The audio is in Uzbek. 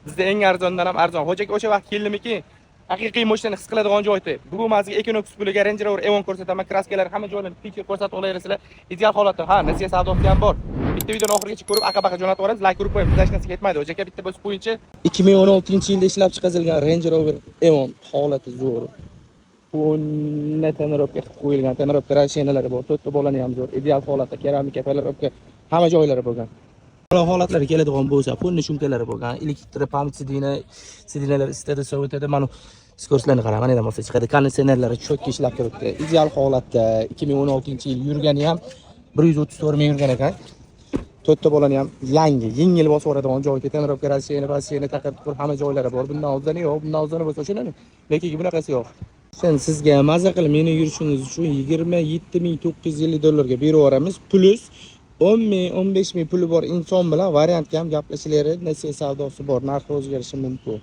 Bizda eng arzondan ham arzon. Xo'jak o'sha vaqt keldimiki, haqiqiy mashinani his qiladigan joyda. Bugun mazga Equinox puliga Range Rover Evo'n ko'rsataman, kraskalar hamma joylarni picture ko'rsatib olaverasizlar. Ideal holatda. Ha, nasiya savdosi ham bor. Bitta videoni oxirigacha ko'rib, aka-baka jo'natib yuboramiz. Like urib qo'ying, hech narsa ketmaydi. Xo'jaka bitta bosib qo'yingchi. 2016-yilda ishlab chiqarilgan Range Rover Evo'n holati zo'r. Bunga tonirovka qilib qo'yilgan, tonirovka rashinalari bor. To'rtta bolani ham zo'r. Ideal holatda, keramika, tonirovka hamma joylari bo'lgan. Halo holatlari keladigan bo'lsa, pulni shumkalari bo'lgan, elektr pump sidinalar istedi, sovutadi. Mana skorslarni qarang, mana yerdan bo'lsa chiqadi. Konditsionerlari cho'kka ishlab turibdi. Ideal holatda 2016-yil yurgani ham 134 ming yurgan ekan. To'rtta bolani ham yangi, yengil bosib yuboradigan joyga tonirovka rasini taqib turib hamma joylari bor. Bundan o'zdan yo'q, bundan o'zdan bo'lsa o'shanami? Lekin bunaqasi yo'q. Sen sizga maza qilib meni yurishingiz uchun 27950 dollarga berib yuboramiz. Plus 10 ming, 15 ming puli bor inson bilan variantga ham gaplashishlari, nasiya savdosi bor, narxi o'zgarishi mumkin.